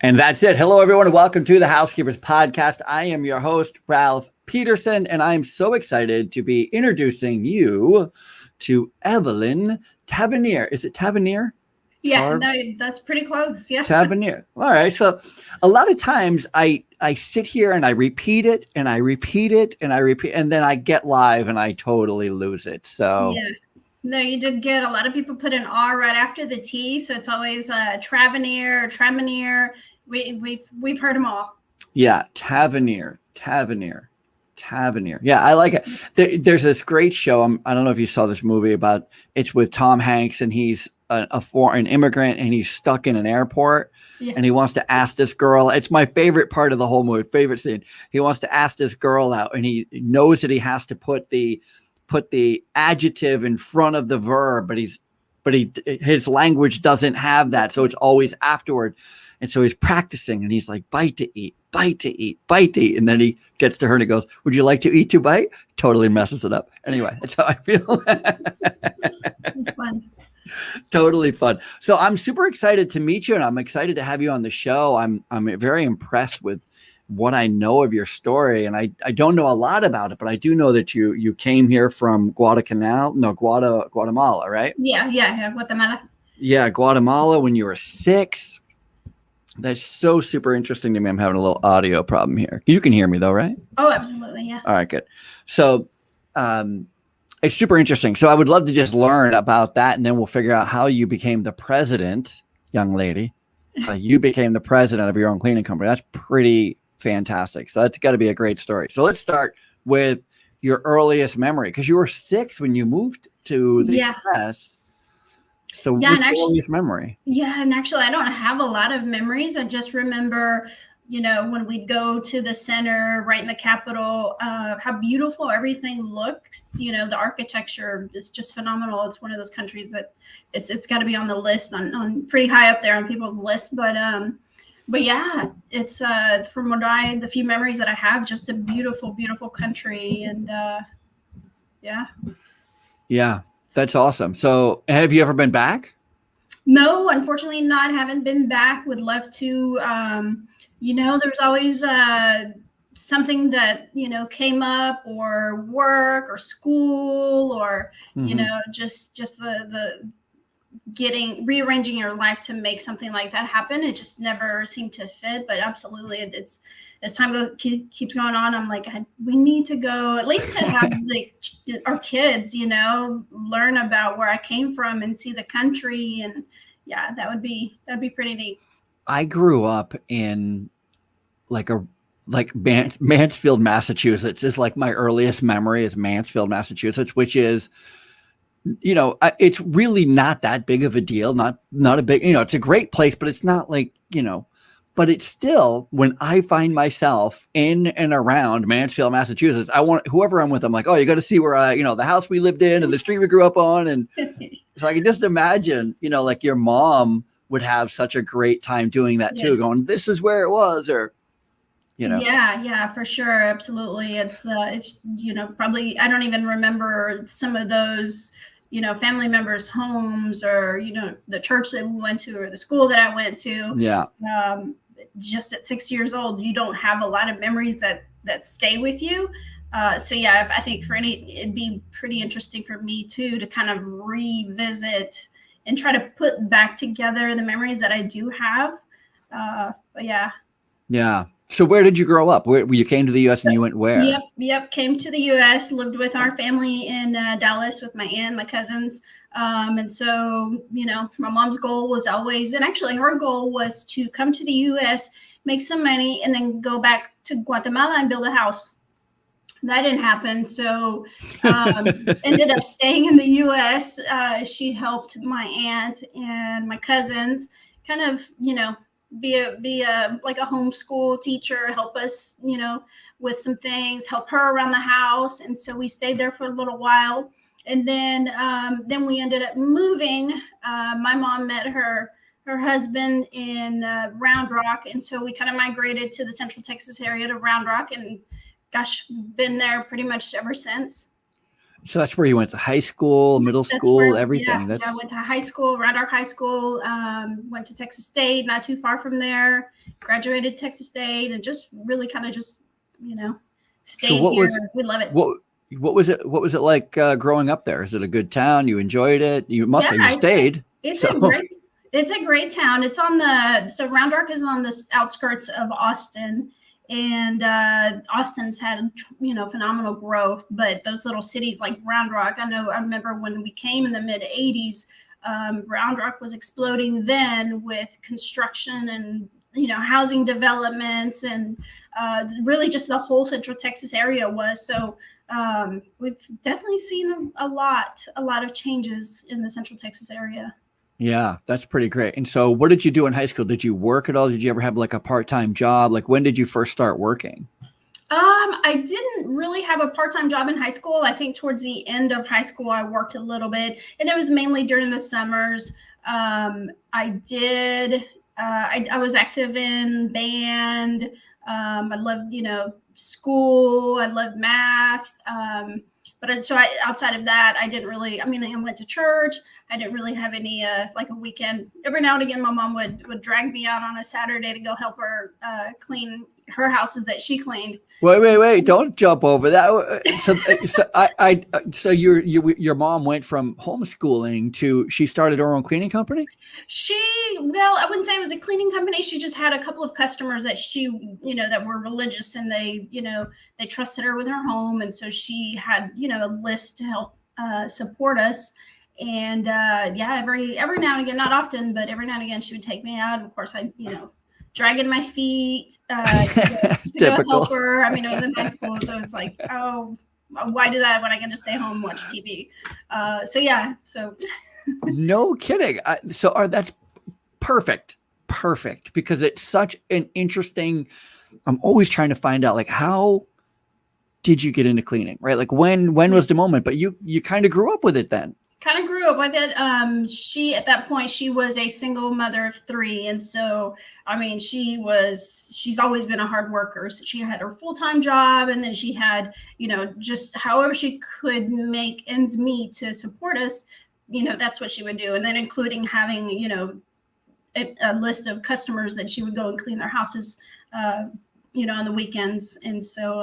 And that's it. Hello, everyone, and welcome to the Housekeepers Podcast. I am your host, Ralph Peterson, and I'm so excited to be introducing you to Evelyn Tavernier. Is it Tavernier? Yeah, no, that's pretty close. Yeah. Tavernier. All right. So a lot of times I sit here and I repeat it and I repeat it and I repeat, and then I get live and I totally lose it. So yeah. No, you did good. A lot of people put an R right after the T, so it's always Tavernier or Tavernier. We've heard them all. Yeah, Tavernier. Yeah, I like it. There's this great show. I don't know if you saw this movie about. It's with Tom Hanks, and he's a foreign immigrant, and he's stuck in an airport, and he wants to ask this girl. It's my favorite part of the whole movie. Favorite scene. He wants to ask this girl out, and he knows that he has to put the adjective in front of the verb, but his language doesn't have that, so it's always afterward. And so he's practicing, and he's like, bite to eat, bite to eat, bite to eat. And then he gets to her and he goes, would you like to eat to bite? Totally messes it up. Anyway, that's how I feel. It's fun. Totally fun. So I'm super excited to meet you, and I'm excited to have you on the show. I'm very impressed with what I know of your story, and I don't know a lot about it, but I do know that you came here from Guatemala, right? Yeah, Guatemala. Yeah, Guatemala when you were 6. That's so super interesting to me. I'm having a little audio problem here. You can hear me though, right? Oh, absolutely. Yeah. All right, good. So it's super interesting. So I would love to just learn about that, and then we'll figure out how you became the president, young lady. You became the president of your own cleaning company. That's pretty fantastic. So that's got to be a great story. So let's start with your earliest memory, because you were 6 when you moved to the US. So what's your earliest memory? Yeah, and actually I don't have a lot of memories. I just remember, when we'd go to the center right in the capital, how beautiful everything looked. The architecture is just phenomenal. It's one of those countries that it's got to be on the list, on pretty high up there on people's list. But yeah, it's from the few memories that I have, just a beautiful, beautiful country. And Yeah. That's awesome. So have you ever been back? No, unfortunately not. Haven't been back. Would love to. There's always something that, came up, or work or school, or, just the rearranging your life to make something like that happen. It just never seemed to fit, but absolutely it's as time keeps going on, I'm like, we need to go at least to have our kids, learn about where I came from and see the country. And yeah, that'd be pretty neat. I grew up in Mansfield, Massachusetts is like my earliest memory is Mansfield, Massachusetts, which is, it's really not that big of a deal. Not a big, it's a great place, but it's not like, but it's still, when I find myself in and around Mansfield, Massachusetts, I want whoever I'm with, I'm like, oh, you got to see where the house we lived in and the street we grew up on. And so I can just imagine, like your mom would have such a great time doing that too, going, this is where it was, or, Yeah, for sure. Absolutely. It's probably, I don't even remember some of those, family members' homes, or, the church that we went to, or the school that I went to. Yeah. Just at 6 years old, you don't have a lot of memories that stay with you. So yeah, I think it'd be pretty interesting for me too, to kind of revisit and try to put back together the memories that I do have. But yeah. Yeah. So where did you grow up? Where you came to the U.S. and you went where? Yep. Came to the U.S., lived with our family in Dallas with my aunt, my cousins. And so, my mom's goal was always, and actually her goal was to come to the U.S., make some money, and then go back to Guatemala and build a house. That didn't happen. So ended up staying in the U.S. She helped my aunt and my cousins kind of, be a like a homeschool teacher, help us, with some things, help her around the house. And so we stayed there for a little while. And then we ended up moving. My mom met her husband in Round Rock. And so we kind of migrated to the Central Texas area, to Round Rock, and gosh, been there pretty much ever since. So that's where you went to high school, middle school, everything. I went to high school, Round Rock High School, went to Texas State, not too far from there, graduated Texas State, and just really kind of just, stayed here. We love it. What was it like growing up there? Is it a good town? You enjoyed it? You must have stayed. It's a great town. It's so Round Rock is on the outskirts of Austin. And Austin's had, phenomenal growth, but those little cities like Round Rock, I remember when we came in the mid 80s, Round Rock was exploding then with construction and, housing developments and really just the whole Central Texas area was. So we've definitely seen a lot of changes in the Central Texas area. Yeah, that's pretty great. And so what did you do in high school? Did you work at all? Did you ever have like a part-time job? Like when did you first start working? I didn't really have a part-time job in high school. I think towards the end of high school, I worked a little bit, and it was mainly during the summers. I was active in band. I loved, school. I loved math. Outside of that, I didn't really, I went to church. I didn't really have any, like a weekend. Every now and again, my mom would drag me out on a Saturday to go help her clean her houses that she cleaned. Wait! Don't jump over that. So your mom went from homeschooling to she started her own cleaning company. I wouldn't say it was a cleaning company. She just had a couple of customers that she, that were religious, and they trusted her with her home, and so she had, a list to help support us. And every now and again, not often, but every now and again, she would take me out. Of course, I dragging my feet, typical. Help her. I was in high school, so it's like, oh, why do that when I can just stay home and watch TV? No kidding. That's perfect, because it's such an interesting. I'm always trying to find out, like, how did you get into cleaning, right? Like when was the moment? But you kind of grew up with it then. Kind of grew up with it. At that point, she was a single mother of 3. And so, she's always been a hard worker. So she had her full-time job, and then she had, just however she could make ends meet to support us, that's what she would do. And then including having, a list of customers that she would go and clean their houses, on the weekends. And so,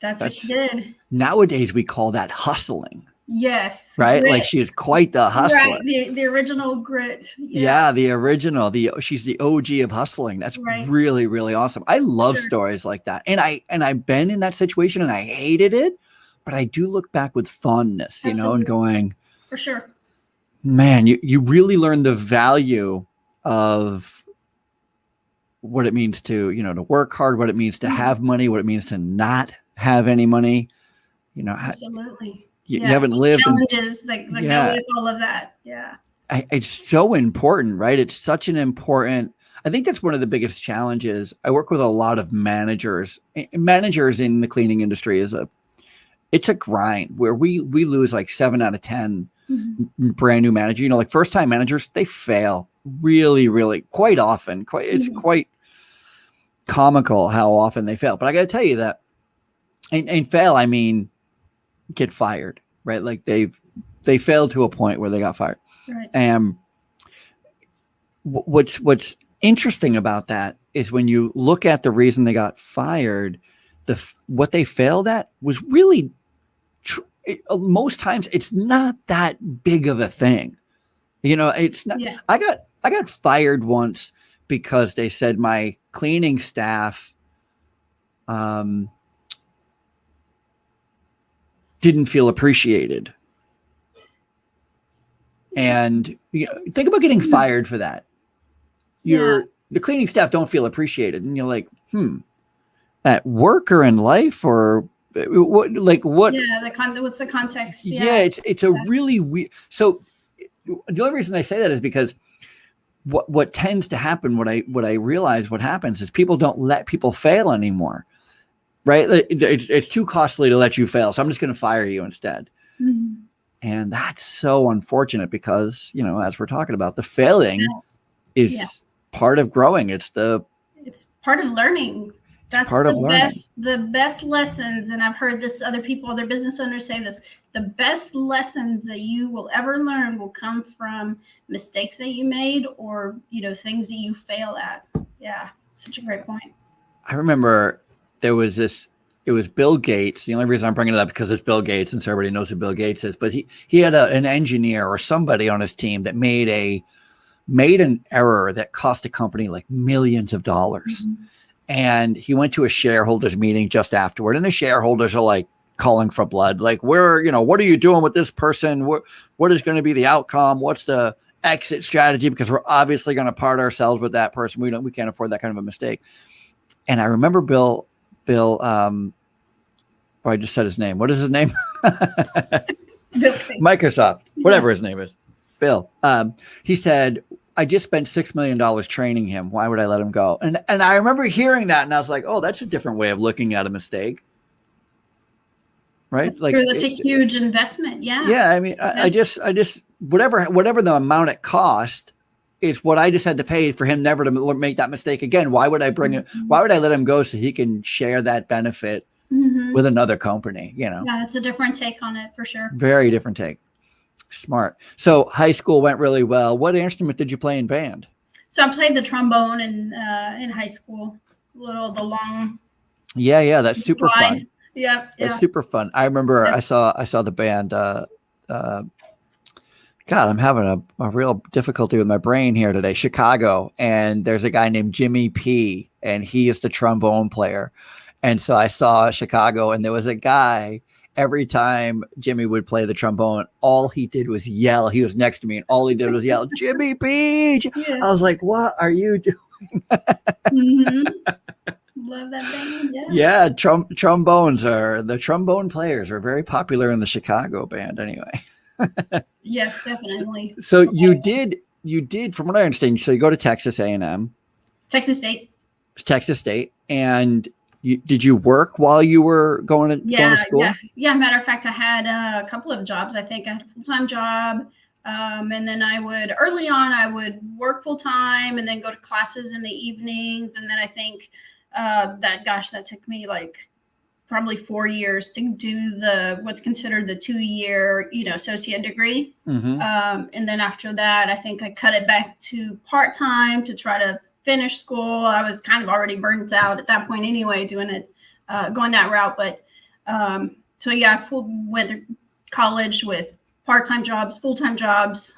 that's what she did. Nowadays, we call that hustling. Yes. Right. Grit. Like she is quite the hustler. Right. The original grit. Yeah. The original, she's the OG of hustling. That's really, really awesome. I love stories like that. And I've been in that situation and I hated it, but I do look back with fondness, and going, for sure, man, you really learn the value of what it means to, to work hard, what it means to have money, what it means to not have any money, absolutely. You haven't lived challenges that go with all of that. Yeah. It's so important, right? It's such an important, I think that's one of the biggest challenges. I work with a lot of managers in the cleaning industry. It's a grind where we lose like 7 out of 10 brand new managers, like first time managers, they fail really, really quite often. It's quite comical how often they fail. But I got to tell you that and fail, get fired, right? Like they failed to a point where they got fired. Right. And what's interesting about that is when you look at the reason they got fired, what they failed at was really most times it's not that big of a thing. It's not. Yeah. I got fired once because they said my cleaning staff didn't feel appreciated. And think about getting fired for that. The cleaning staff don't feel appreciated. And you're like, at work or in life or what? Yeah. What's the context? Yeah. It's a really weird. So the only reason I say that is because what tends to happen, what I realize what happens is people don't let people fail anymore. Right. It's too costly to let you fail. So I'm just going to fire you instead. Mm-hmm. And that's so unfortunate because, as we're talking about, the failing is part of growing. It's part of learning. That's part of learning. The best lessons, and I've heard this other business owners say this, the best lessons that you will ever learn will come from mistakes that you made or, things that you fail at. Yeah, such a great point. I remember there was it was Bill Gates. The only reason I'm bringing it up because it's Bill Gates and so everybody knows who Bill Gates is, but he had an engineer or somebody on his team that made an error that cost the company like millions of dollars. Mm-hmm. And he went to a shareholders meeting just afterward, and the shareholders are like calling for blood. Like, what are you doing with this person? What is going to be the outcome? What's the exit strategy? Because we're obviously going to part ourselves with that person. We can't afford that kind of a mistake. And I remember Bill, I just said his name. What is his name? Microsoft, whatever his name is. Bill. He said, I just spent $6 million training him. Why would I let him go? And I remember hearing that, and I was like, oh, that's a different way of looking at a mistake. Right? That's true. That's a huge investment. Yeah. Yeah. I mean, I just whatever the amount it cost is what I just had to pay for him never to make that mistake again. Why would I bring it? Why would I let him go so he can share that benefit with another company? Yeah, it's a different take on it for sure. Very different take. Smart. So high school went really well. What instrument did you play in band? So I played the trombone in high school. The long. Yeah. That's super fun. Yeah. It's super fun. I remember I saw the band. God, I'm having a real difficulty with my brain here today. Chicago. And there's a guy named Jimmy P, and he is the trombone player. And so I saw Chicago, and there was a guy. Every time Jimmy would play the trombone, all he did was yell. He was next to me, and all he did was yell, Jimmy P. Yeah. I was like, what are you doing? Love that band. Yeah. Trombones the trombone players are very popular in the Chicago band anyway. Yes, definitely. So you did, from what I understand, so you go to Texas A&M. Texas State. And did you work while you were going to school? Yeah. Matter of fact, I had a couple of jobs. I think I had a full-time job. And then early on, I would work full-time and then go to classes in the evenings. And then I think that took me like probably 4 years to do what's considered the 2-year, associate degree. Mm-hmm. And then after that, I think I cut it back to part-time to try to finish school. I was kind of already burnt out at that point anyway, doing it, going that route. But so yeah, I went to college with part-time jobs, full-time jobs.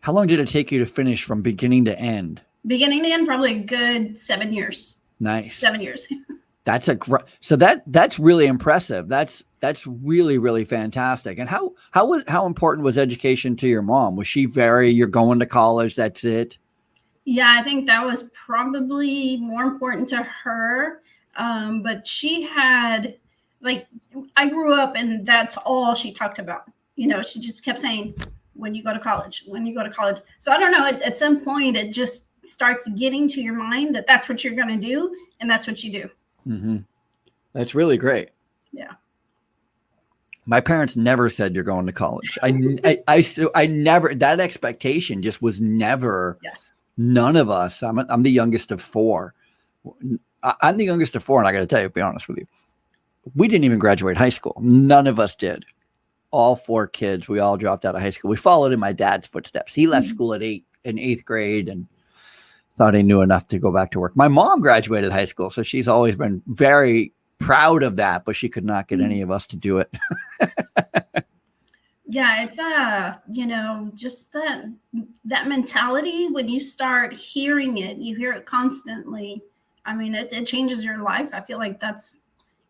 How long did it take you to finish from beginning to end? Beginning to end, probably a good 7 years. Nice. 7 years. That's so that's really impressive. That's really, really fantastic. And how important was education to your mom? Was she you're going to college, that's it? Yeah, I think that was probably more important to her. But she had, I grew up and that's all she talked about. She just kept saying, when you go to college. So I don't know, at some point it just starts getting to your mind that that's what you're going to do. And that's what you do. Mm-hmm. That's really great. Yeah. My parents never said you're going to college. I never, that expectation just was never. Yeah. None of us. I'm the youngest of 4. I'm the youngest of 4, and I got to tell you, to be honest with you, we didn't even graduate high school. None of us did. All 4 kids, we all dropped out of high school. We followed in my dad's footsteps. He left school in 8th grade and thought he knew enough to go back to work. My mom graduated high school, so she's always been very proud of that, but she could not get any of us to do it. Yeah, it's just that mentality when you start hearing it, you hear it constantly. I mean, it changes your life. I feel like that's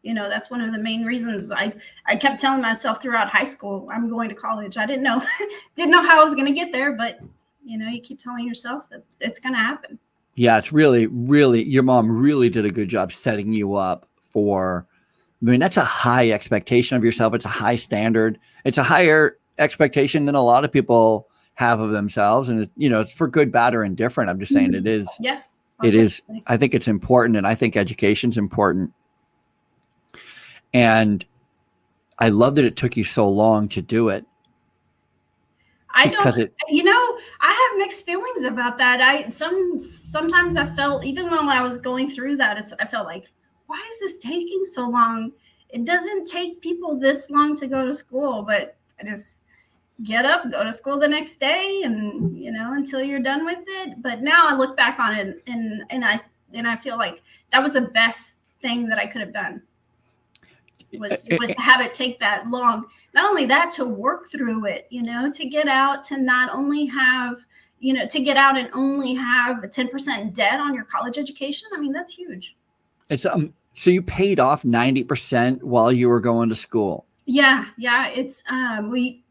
one of the main reasons I kept telling myself throughout high school, I'm going to college. I didn't know how I was going to get there, but you keep telling yourself that it's going to happen. Yeah, it's really, really, your mom really did a good job setting you up for. I mean, that's a high expectation of yourself. It's a high standard. It's a higher expectation than a lot of people have of themselves. And, it's for good, bad, or indifferent. I'm just saying it is. Yeah. It is. I think it's important. And I think education's important. And I love that it took you so long to do it. I have mixed feelings about that. Sometimes I felt, even while I was going through that, I felt like, why is this taking so long? It doesn't take people this long to go to school, but I just get up, go to school the next day, and until you're done with it. But now I look back on it, and I feel like that was the best thing that I could have done. Was to have it take that long. Not only that, to work through it, to get out, to not only have, to get out and only have a 10% debt on your college education. I mean, that's huge. It's so you paid off 90% while you were going to school. Yeah. It's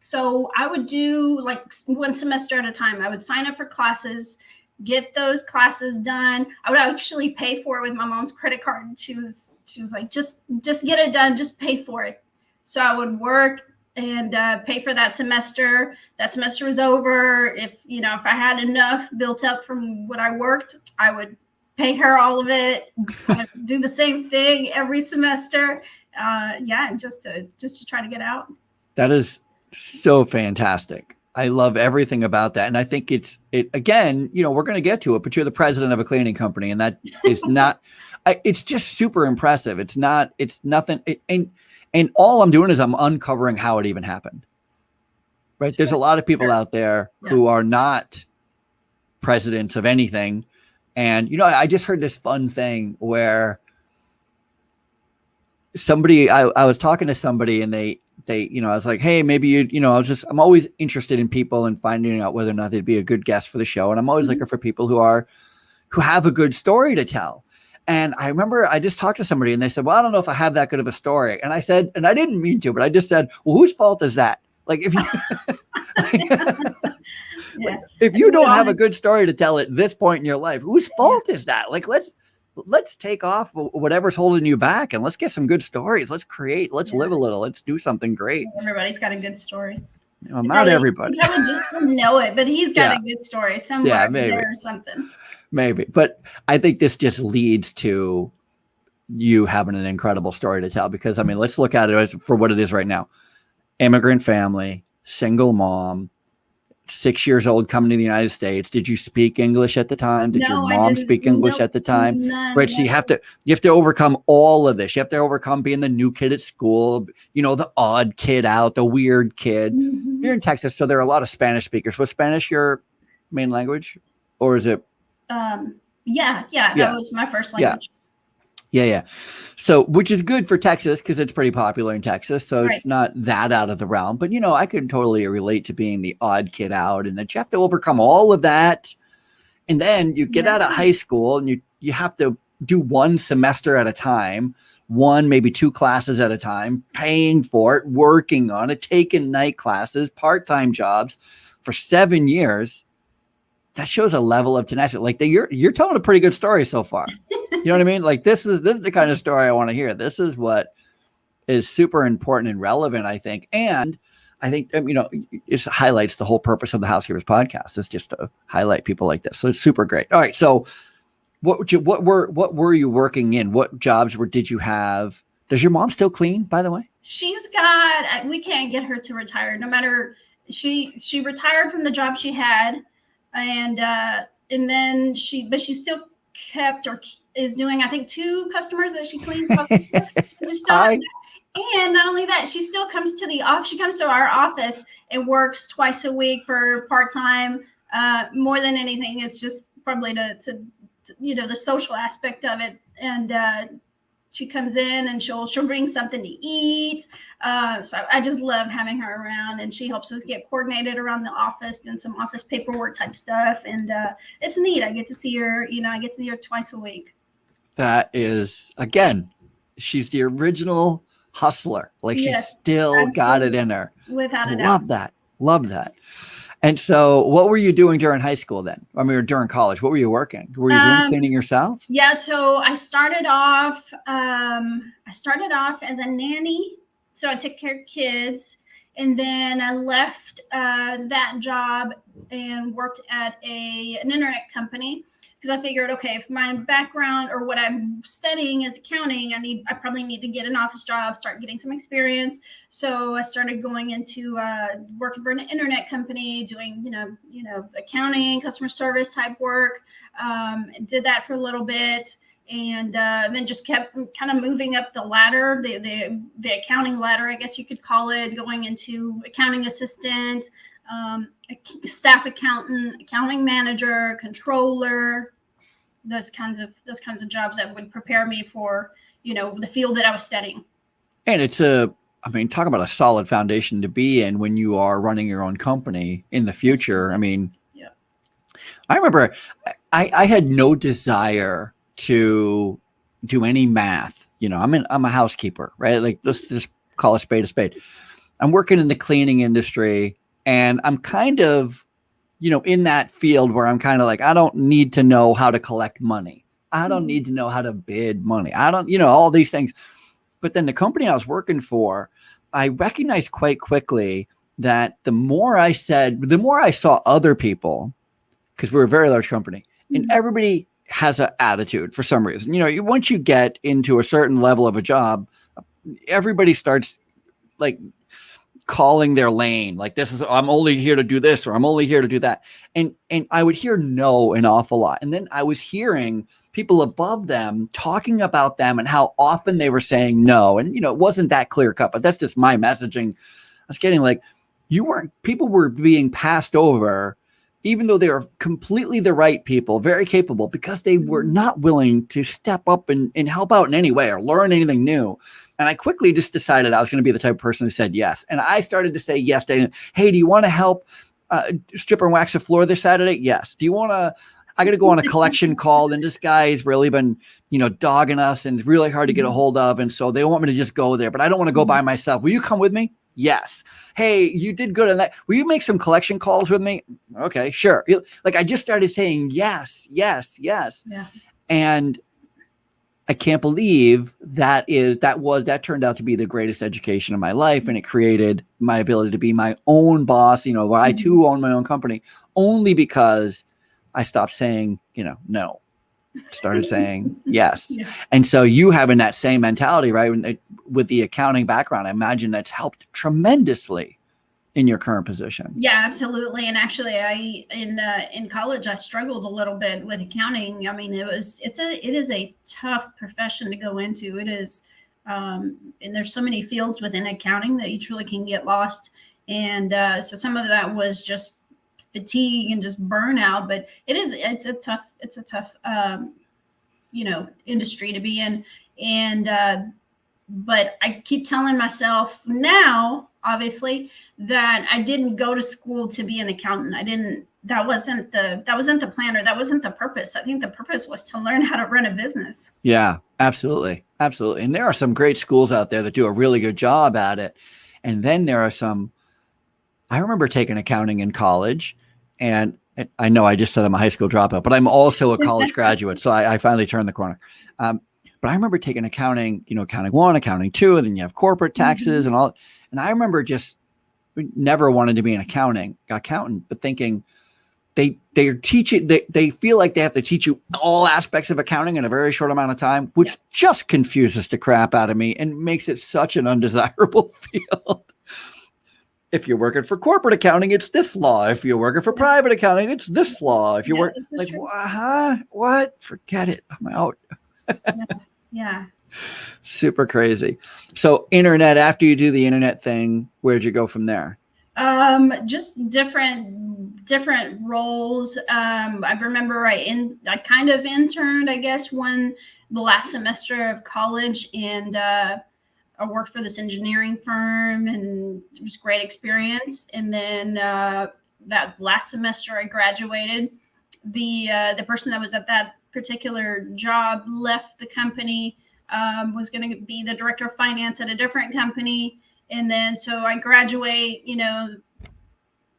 so I would do like one semester at a time. I would sign up for classes, get those classes done. I would actually pay for it with my mom's credit card. She was like, just get it done, just pay for it. So I would work and pay for that semester. That semester was over. If I had enough built up from what I worked, I would pay her all of it. Do the same thing every semester. Just to try to get out. That is so fantastic. I love everything about that. And I think it again, we're going to get to it, but you're the president of a cleaning company, and that is not, it's just super impressive. It's nothing. And all I'm doing is I'm uncovering how it even happened. Right. There's a lot of people out there who are not presidents of anything. And, I just heard this fun thing where I was talking to somebody, and they, I was like, hey, maybe I'm always interested in people and finding out whether or not they'd be a good guest for the show. And I'm always looking for people who have a good story to tell. And I remember I just talked to somebody, and they said, well, I don't know if I have that good of a story. And I said, and I didn't mean to, but I just said, well, whose fault is that? Like, if you, if you don't have a good story to tell at this point in your life, whose fault is that? Like, let's take off whatever's holding you back, and let's get some good stories. Let's live a little. Let's do something great. Everybody's got a good story. Not everybody. You probably just didn't know it, but he's got a good story somewhere maybe. there or something. Maybe. But I think this just leads to you having an incredible story to tell, because, I mean, let's look at it for what it is right now. Immigrant family, single mom, 6 years old, coming to the United States. Did you speak English at the time? Did your mom speak English at the time? Right. So you have to overcome all of this. You have to overcome being the new kid at school, the odd kid out, the weird kid. Mm-hmm. You're in Texas, so there are a lot of Spanish speakers. Was Spanish your main language, or is it? That was my first language. Yeah. So, which is good for Texas, because it's pretty popular in Texas. So It's not that out of the realm. But, I could totally relate to being the odd kid out, and that you have to overcome all of that. And then you get out of high school, and you have to do one semester at a time, one, maybe two classes at a time, paying for it, working on it, taking night classes, part-time jobs for 7 years. That shows a level of tenacity. Like, you're telling a pretty good story so far. You know what I mean? Like, this is the kind of story I want to hear. This is what is super important and relevant, I think. And I think, it highlights the whole purpose of the Housekeepers Podcast, is just to highlight people like this. So it's super great. All right. So what were you working in? What jobs did you have? Does your mom still clean, by the way? We can't get her to retire. No matter, she retired from the job she had. And then she still kept, or is doing, I think, 2 customers that she cleans. And not only that, she still comes to the office. She comes to our office and works twice a week for part-time. More than anything, it's just probably to the social aspect of it. And she comes in and she'll bring something to eat. So I just love having her around, and she helps us get coordinated around the office and some office paperwork type stuff. And it's neat. I get to see her, twice a week. That is, again, she's the original hustler. Like, she's still got it in her. Without a doubt. Love that. And so what were you doing during high school then? I mean, or during college? What were you working? Were you doing cleaning yourself? Yeah. So I started off as a nanny. So I took care of kids, and then I left that job and worked at an internet company, because I figured, okay, if my background or what I'm studying is accounting, I probably need to get an office job, start getting some experience. So I started going into working for an internet company, doing, accounting, customer service type work. Did that for a little bit. and then just kept kind of moving up the ladder, the accounting ladder, I guess you could call it, going into accounting assistant, staff accountant, accounting manager, controller, those kinds of jobs that would prepare me for, the field that I was studying. And talk about a solid foundation to be in when you are running your own company in the future. Yeah. I remember I had no desire to do any math. I'm a housekeeper, right? Like, let's just call a spade a spade. I'm working in the cleaning industry, and I'm kind of, in that field where I'm kind of like, I don't need to know how to collect money. I don't need to know how to bid money. I don't, all these things. But then the company I was working for, I recognized quite quickly that the more I saw other people, because we're a very large company, and everybody has an attitude for some reason. Once you get into a certain level of a job, everybody starts like calling their lane. Like, I'm only here to do this, or I'm only here to do that. And I would hear no an awful lot. And then I was hearing people above them talking about them and how often they were saying no. And, it wasn't that clear cut, but that's just my messaging. I was getting like, people were being passed over, even though they were completely the right people, very capable, because they were not willing to step up and help out in any way or learn anything new. And I quickly just decided I was going to be the type of person who said yes. And I started to say yes. Hey, do you want to help strip and wax the floor this Saturday? Yes. Do you want to? I got to go on a collection call, and this guy's really been, dogging us and really hard to get a hold of. And so they want me to just go there, but I don't want to go by myself. Will you come with me? Yes. Hey, you did good on that. Will you make some collection calls with me? Okay, sure. Like, I just started saying yes, yes, yes. Yeah. And I can't believe that turned out to be the greatest education of my life. And it created my ability to be my own boss, where I too own my own company, only because I stopped saying, no, started saying yes. Yeah. And so you having that same mentality, right? With the accounting background, I imagine that's helped tremendously in your current position. Yeah, absolutely. And actually in college, I struggled a little bit with accounting. It is a tough profession to go into. It is, and there's so many fields within accounting that you truly can get lost. And so some of that was just fatigue and just burnout, but it's a tough industry to be in. And but I keep telling myself now, obviously, that I didn't go to school to be an accountant. That wasn't the plan, or that wasn't the purpose. I think the purpose was to learn how to run a business. Yeah, absolutely. And there are some great schools out there that do a really good job at it. And then there are I remember taking accounting in college. And I know I just said I'm a high school dropout, but I'm also a college graduate. So I finally turned the corner. But I remember taking accounting, accounting 1, accounting 2, and then you have corporate taxes and all. And I remember just never wanted to be an accountant, but thinking they're teaching, they feel like they have to teach you all aspects of accounting in a very short amount of time, which just confuses the crap out of me and makes it such an undesirable field. If you're working for corporate accounting, it's this law. If you're working for private accounting, it's this law. If you work like, what? Forget it. I'm out. Yeah. Super crazy. So internet, after you do the internet thing, where'd you go from there? Just different roles. I remember I kind of interned, I guess, the last semester of college, and I worked for this engineering firm, and it was a great experience. And then that last semester I graduated. The person that was at that particular job left the company, was going to be the director of finance at a different company. And then so I graduate,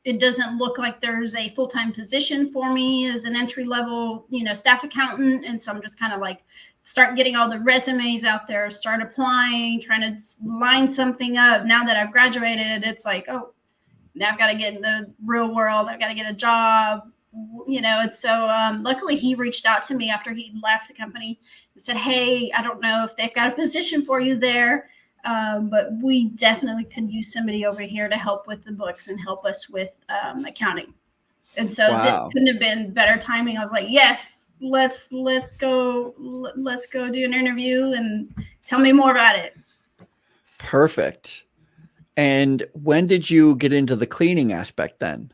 it doesn't look like there's a full-time position for me as an entry level, staff accountant. And so I'm just kind of like, start getting all the resumes out there, start applying, trying to line something up. Now that I've graduated, it's like, oh, now I've got to get in the real world. I've got to get a job. It's so luckily he reached out to me after he left the company and said, hey, I don't know if they've got a position for you there, but we definitely could use somebody over here to help with the books and help us with accounting. And so That couldn't have been better timing. I was like, yes, go do an interview and tell me more about it. Perfect. And when did you get into the cleaning aspect then?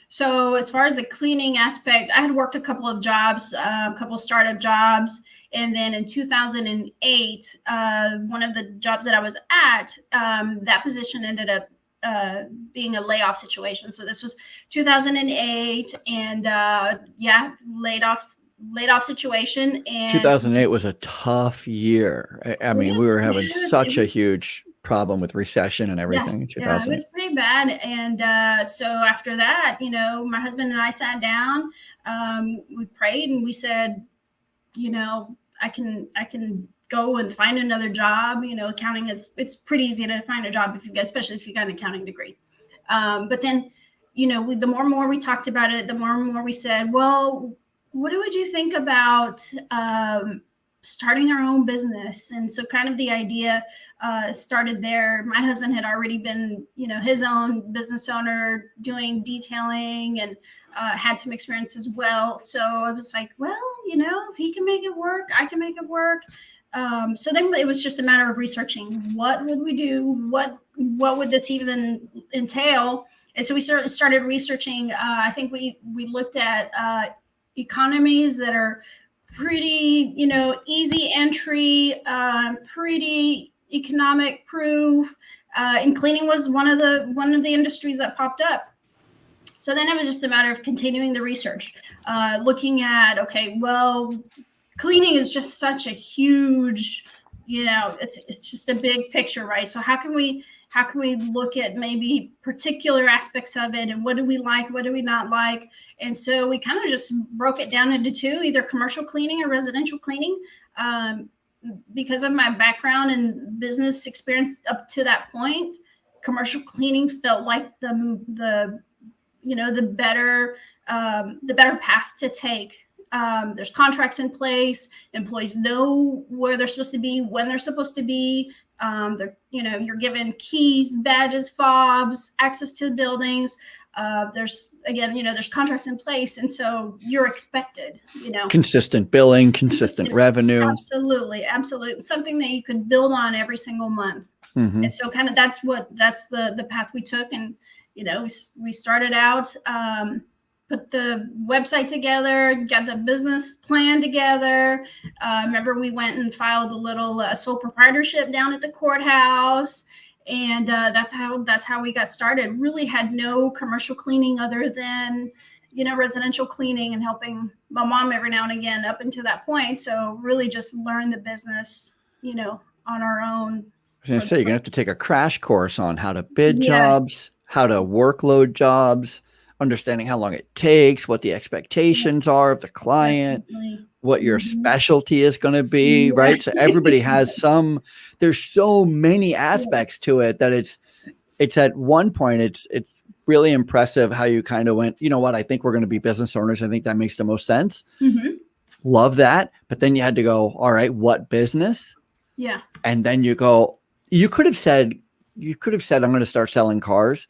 So as far as the cleaning aspect, I had worked a couple of jobs, a couple of startup jobs. And then in 2008, one of the jobs that I was at, that position ended up being a layoff situation. So this was 2008 and laid off situation. And 2008 was a tough year. I mean, we were having such a huge problem with recession and everything in 2008. Yeah, it was pretty bad. And so after that, my husband and I sat down, we prayed and we said, I can go and find another job. Accounting it's pretty easy to find a job especially if you got an accounting degree. But then, the more and more we talked about it, the more and more we said, well, what would you think about starting our own business? And so kind of the idea started there. My husband had already been, his own business owner doing detailing and had some experience as well. So I was like, well, if he can make it work, I can make it work. So then it was just a matter of researching what would we do? What would this even entail? And so we started researching. I think we looked at economies that are pretty, easy entry, pretty economic proof. And cleaning was one of the industries that popped up. So then it was just a matter of continuing the research, looking at, okay, well, cleaning is just such a huge, it's just a big picture, right? So how can we look at maybe particular aspects of it, and what do we like, what do we not like? And so we kind of just broke it down into two, either commercial cleaning or residential cleaning. Because of my background and business experience up to that point, commercial cleaning felt like the better path to take. There's contracts in place. Employees know where they're supposed to be, when they're supposed to be. You're given keys, badges, fobs, access to the buildings. There's contracts in place. And so you're expected, consistent billing, consistent revenue. Absolutely. Something that you could build on every single month. Mm-hmm. And so kind of that's the path we took. And, we started out, put the website together, got the business plan together. Remember we went and filed a little sole proprietorship down at the courthouse. And that's how we got started. Really had no commercial cleaning other than, residential cleaning and helping my mom every now and again up until that point. So really just learn the business, on our own. I was going to say, you're going to have to take a crash course on how to bid jobs, how to workload jobs, understanding how long it takes, what the expectations are of the client, what your specialty is going to be, right? So everybody has there's so many aspects to it that it's at one point, it's really impressive how you kind of went, I think we're going to be business owners. I think that makes the most sense. Mm-hmm. Love that. But then you had to go, all right, what business? Yeah. And then you could have said, I'm going to start selling cars,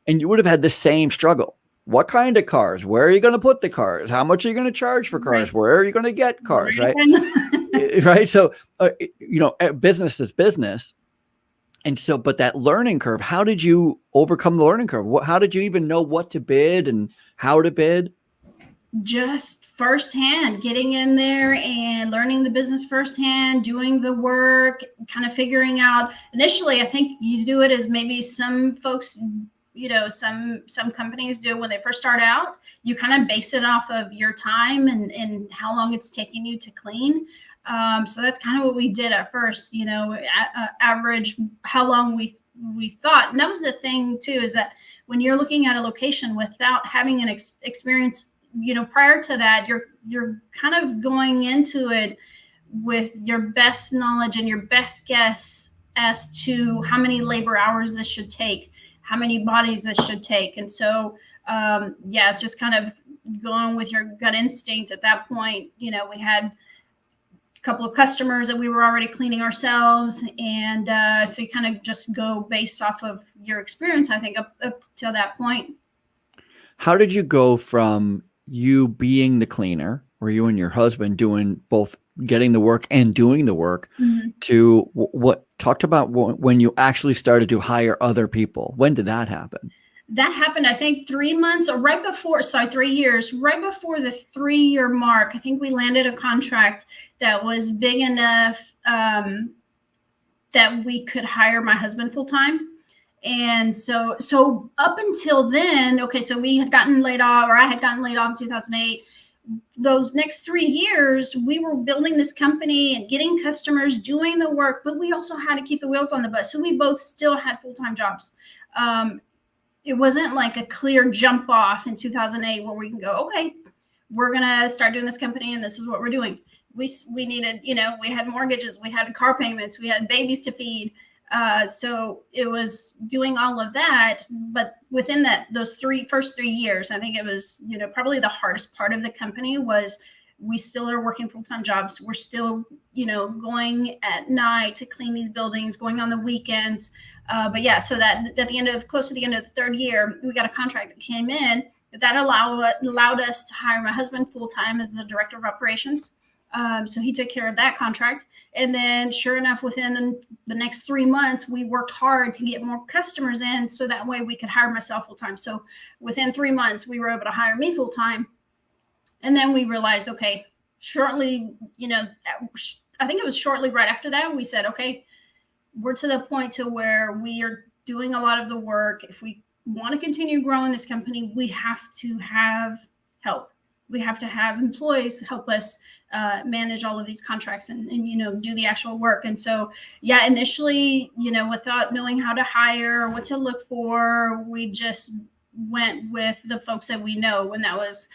and you would have had the same struggle. What kind of cars? Where are you going to put the cars? How much are you going to charge for cars? Right. Where are you going to get cars? Right. Right. So, business is business. And so, but that learning curve, how did you overcome the learning curve? How did you even know what to bid and how to bid? Just firsthand, getting in there and learning the business firsthand, doing the work, kind of figuring out. Initially, I think you do it as maybe some folks, some companies do when they first start out. You kind of base it off of your time and how long it's taking you to clean. So that's kind of what we did at first, average how long we thought. And that was the thing too, is that when you're looking at a location without having an experience, prior to that, you're kind of going into it with your best knowledge and your best guess as to how many labor hours this should take, how many bodies this should take. And so, it's just kind of going with your gut instinct at that point. We had a couple of customers that we were already cleaning ourselves. And so you kind of just go based off of your experience, I think, up till that point. How did you go from you being the cleaner, or you and your husband doing both getting the work and doing the work to what talked about when you actually started to hire other people. When did that happen? That happened, I think 3 months or 3 years, right before the 3-year mark. I think we landed a contract that was big enough that we could hire my husband full time. And so up until then, okay, so we had gotten laid off, or I had gotten laid off in 2008. Those next 3 years, we were building this company and getting customers, doing the work, but we also had to keep the wheels on the bus. So we both still had full-time jobs. It wasn't like a clear jump off in 2008 where we can go, okay, we're going to start doing this company and this is what we're doing. We needed, we had mortgages, we had car payments, we had babies to feed. So it was doing all of that. But within those first 3 years, I think it was, probably the hardest part of the company was we still are working full-time jobs. We're still, going at night to clean these buildings, going on the weekends. But yeah, so that at close to the end of the 3rd year, we got a contract that came in that allowed us to hire my husband full-time as the director of operations. So he took care of that contract. And then sure enough, within the next 3 months, we worked hard to get more customers in. So that way we could hire myself full time. So within 3 months, we were able to hire me full time. And then we realized, okay, shortly, I think it was shortly right after that, we said, okay, we're to the point to where we are doing a lot of the work. If we want to continue growing this company, we have to have help. We have to have employees help us manage all of these contracts and do the actual work. And so, yeah, initially, without knowing how to hire or what to look for, we just went with the folks that we know. And that was,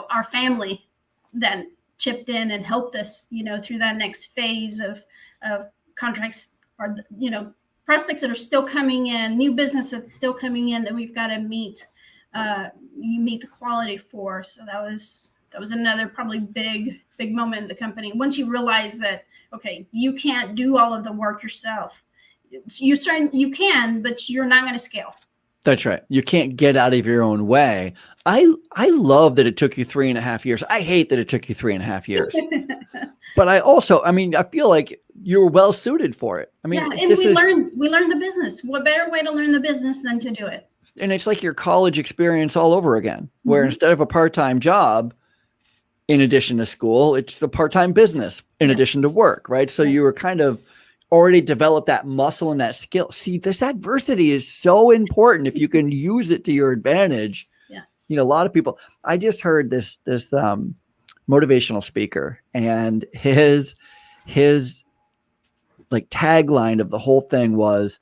our family that chipped in and helped us, through that next phase of contracts or, prospects that are still coming in, new business that's still coming in that we've got to meet the quality for. So that was another probably big moment in the company. Once you realize that, okay, you can't do all of the work yourself. You can, but you're not going to scale. That's right. You can't get out of your own way. I love that it took you 3.5 years. I hate that it took you 3.5 years. But I feel like you're well suited for it. I mean, yeah, and we learned the business. What better way to learn the business than to do it? And it's like your college experience all over again, where instead of a part-time job, in addition to school, it's the part-time business in addition to work, right? So you were kind of already developed that muscle and that skill. See, this adversity is so important if you can use it to your advantage. Yeah. A lot of people, I just heard this motivational speaker, and his like tagline of the whole thing was,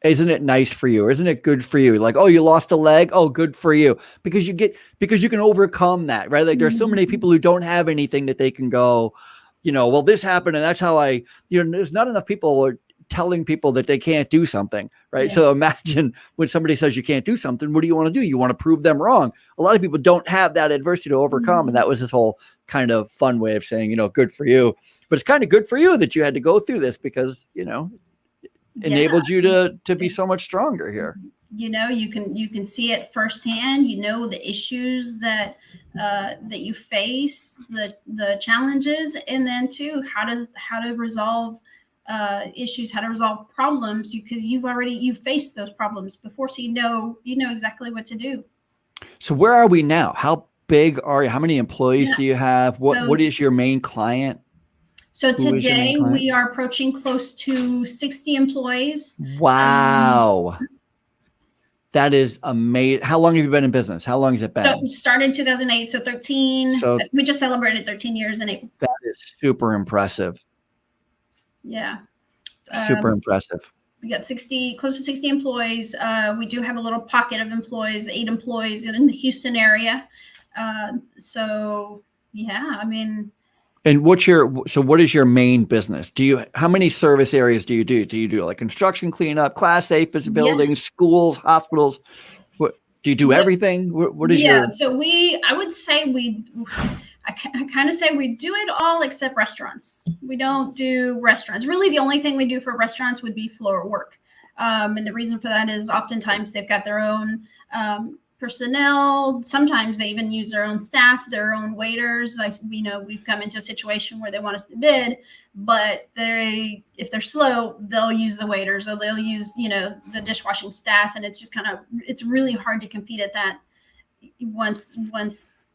isn't it nice for you? Or isn't it good for you? Like, oh, you lost a leg. Oh, good for you. Because you can overcome that, right? Like there's so many people who don't have anything that they can go, well, this happened and that's how there's not enough people are telling people that they can't do something, right? Yeah. So imagine when somebody says you can't do something, what do you want to do? You want to prove them wrong. A lot of people don't have that adversity to overcome. And that was his whole kind of fun way of saying, good for you. But it's kind of good for you that you had to go through this because, enabled you to be so much stronger here. You can see it firsthand, the issues that you face, the challenges, and then too, how to resolve issues, how to resolve problems, because you've faced those problems before. So you know exactly what to do. So where are we now? How big are you? How many employees do you have? What is your main client? So today we are approaching close to 60 employees. Wow. That is amazing. How long have you been in business? How long has it been? So started in 2008, so 13. So we just celebrated 13 years in April. That is super impressive. Yeah. Super impressive. We got close to 60 employees. We do have a little pocket of employees, 8 employees in the Houston area. So yeah, I mean. And what is your main business? How many service areas do you do? Do you do like construction cleanup, Class A buildings, schools, hospitals? What do you do? Everything? What is your? So I would say I kind of say we do it all except restaurants. We don't do restaurants. Really, the only thing we do for restaurants would be floor work. And the reason for that is oftentimes they've got their own personnel. Sometimes they even use their own staff, their own waiters. We've come into a situation where they want us to bid, but if they're slow, they'll use the waiters, or they'll use, the dishwashing staff. And it's just it's really hard to compete at that once,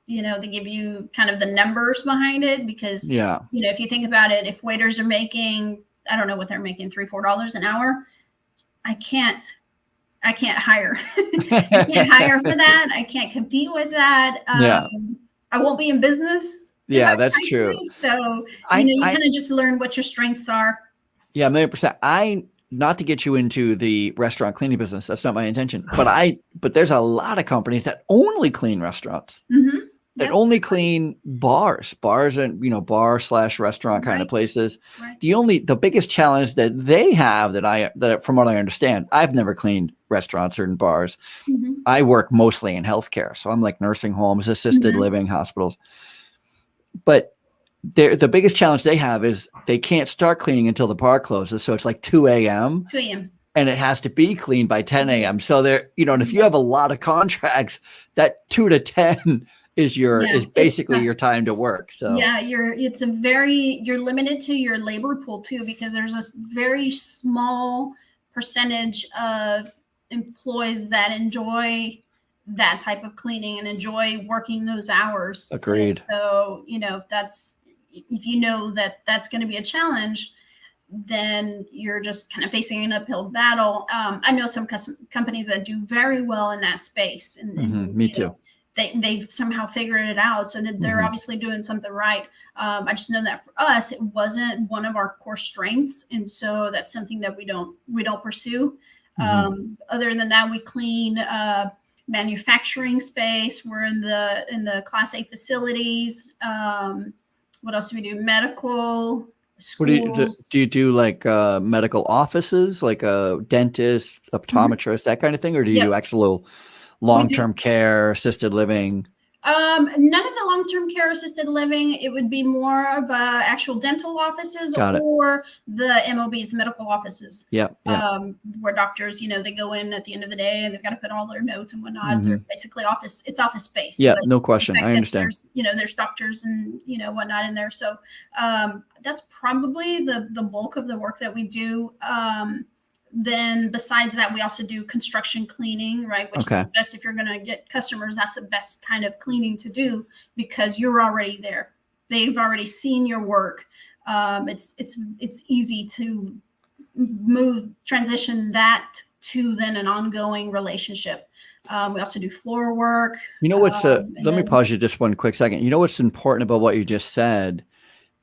they give you kind of the numbers behind it, because, if you think about it, if waiters are making, I don't know what they're making, $3-4 an hour, I can't hire. I can't hire for that. I can't compete with that. I won't be in business. Yeah, that's true. So, you kind of just learn what your strengths are. Yeah, 1,000,000%. Not to get you into the restaurant cleaning business. That's not my intention. But there's a lot of companies that only clean restaurants. Mm-hmm. That only clean bars and, bar/restaurant kind of places. Right. The biggest challenge that they have that from what I understand, I've never cleaned restaurants or bars. Mm-hmm. I work mostly in healthcare. So I'm like nursing homes, assisted living, hospitals. But the biggest challenge they have is they can't start cleaning until the bar closes. So it's like 2 a.m. 2 a.m. And it has to be cleaned by 10 a.m. So and if you have a lot of contracts, that 2 to 10 is basically your time to work. So you're limited to your labor pool too, because there's a very small percentage of employees that enjoy that type of cleaning and enjoy working those hours. Agreed. And so, if that's going to be a challenge, then you're just kind of facing an uphill battle. I know some companies that do very well in that space. And me too. They've somehow figured it out, so that they're obviously doing something right. I just know that for us, it wasn't one of our core strengths, and so that's something that we don't pursue. Other than that, we clean manufacturing space. We're in the Class A facilities. What else do we do? Medical. Schools. Do you do like medical offices, like a dentist, optometrist, that kind of thing, or do you do actual long-term care, assisted living? None of the long-term care, assisted living. It would be more of actual dental offices or the MOBs, the medical offices. Where doctors, they go in at the end of the day and they've got to put all their notes and whatnot. They're basically office space. Yeah, no question. I understand. There's doctors and, whatnot in there. So that's probably the bulk of the work that we do. Then besides that, we also do construction cleaning, right? Which is the best if you're going to get customers. That's the best kind of cleaning to do because you're already there. They've already seen your work. It's easy to transition that to then an ongoing relationship. We also do floor work. Let me pause you just one quick second. What's important about what you just said